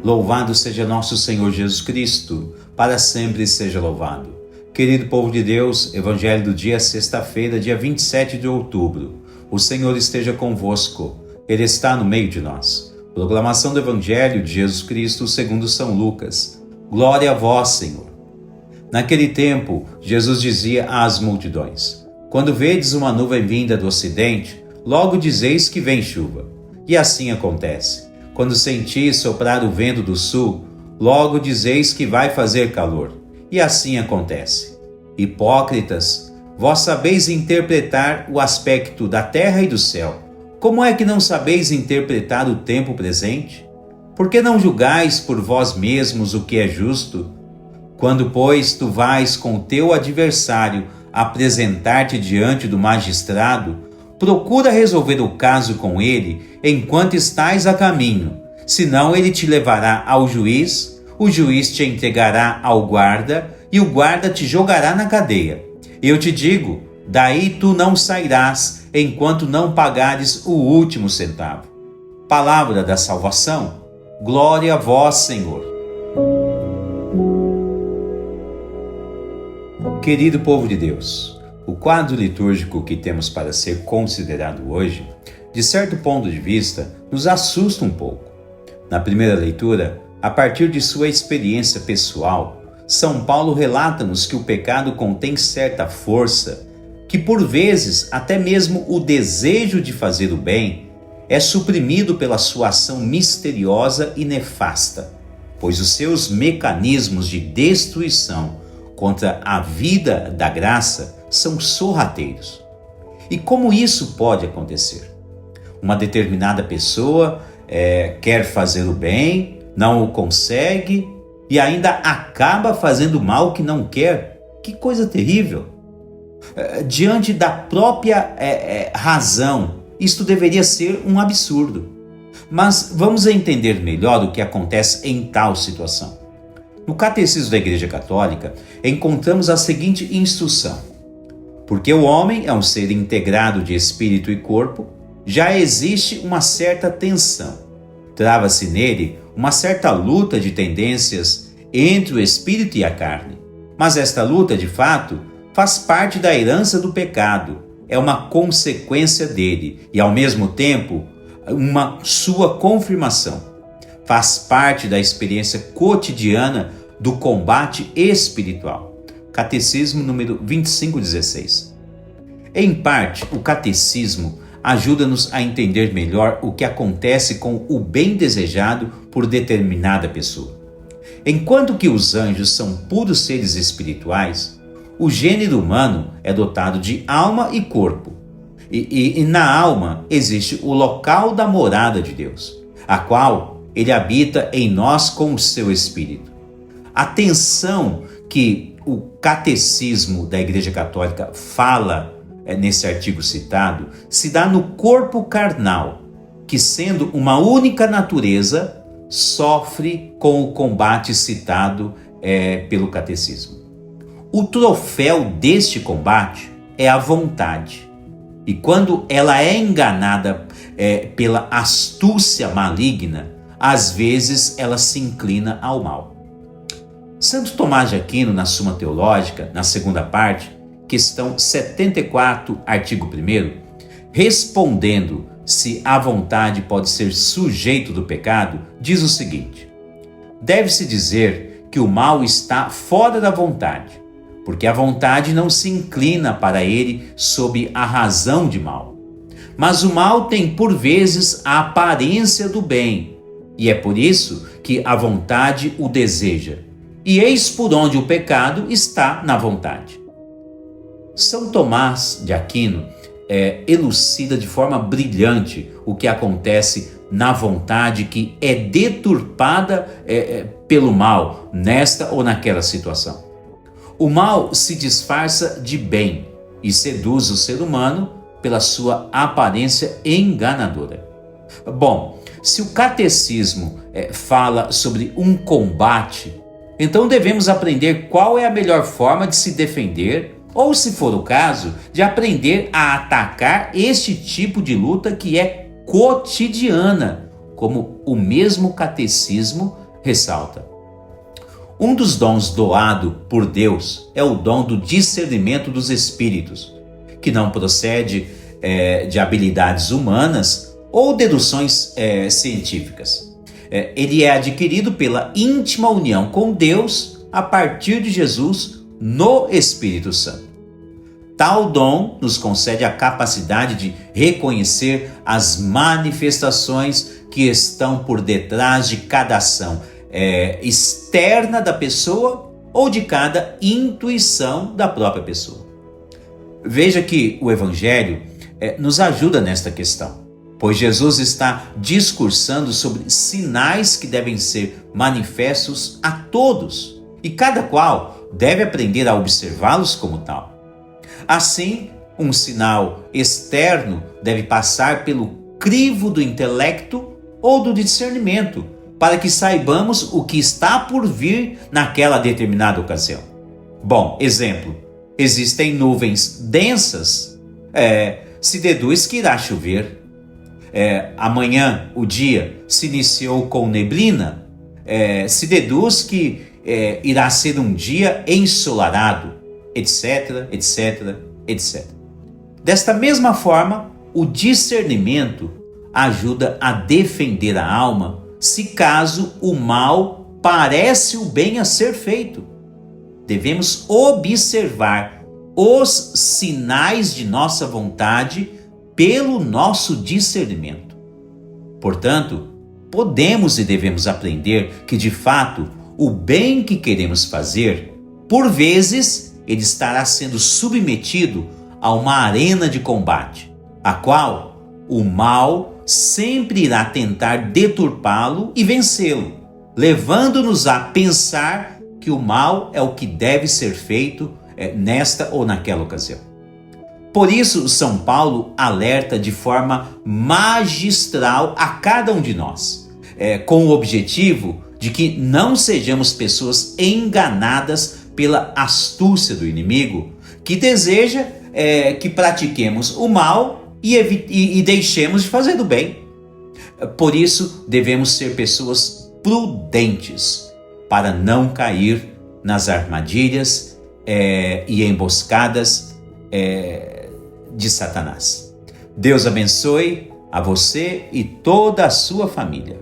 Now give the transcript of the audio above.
Louvado seja nosso Senhor Jesus Cristo, para sempre seja louvado. Querido povo de Deus, Evangelho do dia, sexta-feira, dia 27 de outubro. O Senhor esteja convosco, Ele está no meio de nós. Proclamação do Evangelho de Jesus Cristo segundo São Lucas. Glória a vós, Senhor. Naquele tempo, Jesus dizia às multidões: quando vedes uma nuvem vinda do ocidente, logo dizeis que vem chuva. E assim acontece. Quando sentis soprar o vento do sul, logo dizeis que vai fazer calor. E assim acontece. Hipócritas, vós sabeis interpretar o aspecto da terra e do céu. Como é que não sabeis interpretar o tempo presente? Por que não julgais por vós mesmos o que é justo? Quando, pois, tu vais com o teu adversário apresentar-te diante do magistrado, procura resolver o caso com ele enquanto estás a caminho, senão ele te levará ao juiz, o juiz te entregará ao guarda e o guarda te jogará na cadeia. Eu te digo, daí tu não sairás enquanto não pagares o último centavo. Palavra da salvação, glória a vós, Senhor. Querido povo de Deus, o quadro litúrgico que temos para ser considerado hoje, de certo ponto de vista, nos assusta um pouco. Na primeira leitura, a partir de sua experiência pessoal, São Paulo relata-nos que o pecado contém certa força, que por vezes até mesmo o desejo de fazer o bem é suprimido pela sua ação misteriosa e nefasta, pois os seus mecanismos de destruição contra a vida da graça são sorrateiros. E como isso pode acontecer? Uma determinada pessoa quer fazer o bem, não o consegue e ainda acaba fazendo o mal que não quer. Que coisa terrível! Diante da própria razão, isto deveria ser um absurdo. Mas vamos entender melhor o que acontece em tal situação. No Catecismo da Igreja Católica, encontramos a seguinte instrução: porque o homem é um ser integrado de espírito e corpo, já existe uma certa tensão. Trava-se nele uma certa luta de tendências entre o espírito e a carne. Mas esta luta, de fato, faz parte da herança do pecado, é uma consequência dele e, ao mesmo tempo, uma sua confirmação. Faz parte da experiência cotidiana do combate espiritual. Catecismo número 2516. Em parte, o catecismo ajuda-nos a entender melhor o que acontece com o bem desejado por determinada pessoa. Enquanto que os anjos são puros seres espirituais, o gênero humano é dotado de alma e corpo. E na alma existe o local da morada de Deus, a qual Ele habita em nós com o seu Espírito. A tensão que o Catecismo da Igreja Católica fala nesse artigo citado se dá no corpo carnal, que, sendo uma única natureza, sofre com o combate citado pelo Catecismo. O troféu deste combate é a vontade. E quando ela é enganada pela astúcia maligna, às vezes ela se inclina ao mal. Santo Tomás de Aquino, na Suma Teológica, na segunda parte, questão 74, artigo 1º, respondendo se a vontade pode ser sujeito do pecado, diz o seguinte: deve-se dizer que o mal está fora da vontade, porque a vontade não se inclina para ele sob a razão de mal. Mas o mal tem por vezes a aparência do bem, e é por isso que a vontade o deseja. E eis por onde o pecado está na vontade. São Tomás de Aquino elucida de forma brilhante o que acontece na vontade que é deturpada pelo mal, nesta ou naquela situação. O mal se disfarça de bem e seduz o ser humano pela sua aparência enganadora. Bom, se o catecismo fala sobre um combate, então devemos aprender qual é a melhor forma de se defender, ou, se for o caso, de aprender a atacar este tipo de luta que é cotidiana, como o mesmo catecismo ressalta: um dos dons doado por Deus é o dom do discernimento dos espíritos, que não procede de habilidades humanas ou deduções científicas. Ele é adquirido pela íntima união com Deus a partir de Jesus no Espírito Santo. Tal dom nos concede a capacidade de reconhecer as manifestações que estão por detrás de cada ação externa da pessoa ou de cada intuição da própria pessoa. Veja que o Evangelho nos ajuda nesta questão, pois Jesus está discursando sobre sinais que devem ser manifestos a todos e cada qual deve aprender a observá-los como tal. Assim, um sinal externo deve passar pelo crivo do intelecto ou do discernimento, para que saibamos o que está por vir naquela determinada ocasião. Bom, exemplo, existem nuvens densas, se deduz que irá chover. Amanhã o dia se iniciou com neblina, se deduz que irá ser um dia ensolarado, etc, etc, etc. Desta mesma forma, o discernimento ajuda a defender a alma se caso o mal parece o bem a ser feito. Devemos observar os sinais de nossa vontade pelo nosso discernimento. Portanto, podemos e devemos aprender que, de fato, o bem que queremos fazer, por vezes, ele estará sendo submetido a uma arena de combate, a qual o mal sempre irá tentar deturpá-lo e vencê-lo, levando-nos a pensar que o mal é o que deve ser feito nesta ou naquela ocasião. Por isso, São Paulo alerta de forma magistral a cada um de nós, com o objetivo de que não sejamos pessoas enganadas pela astúcia do inimigo, que deseja que pratiquemos o mal e deixemos de fazer o bem. Por isso, devemos ser pessoas prudentes para não cair nas armadilhas e emboscadas de Satanás. Deus abençoe a você e toda a sua família.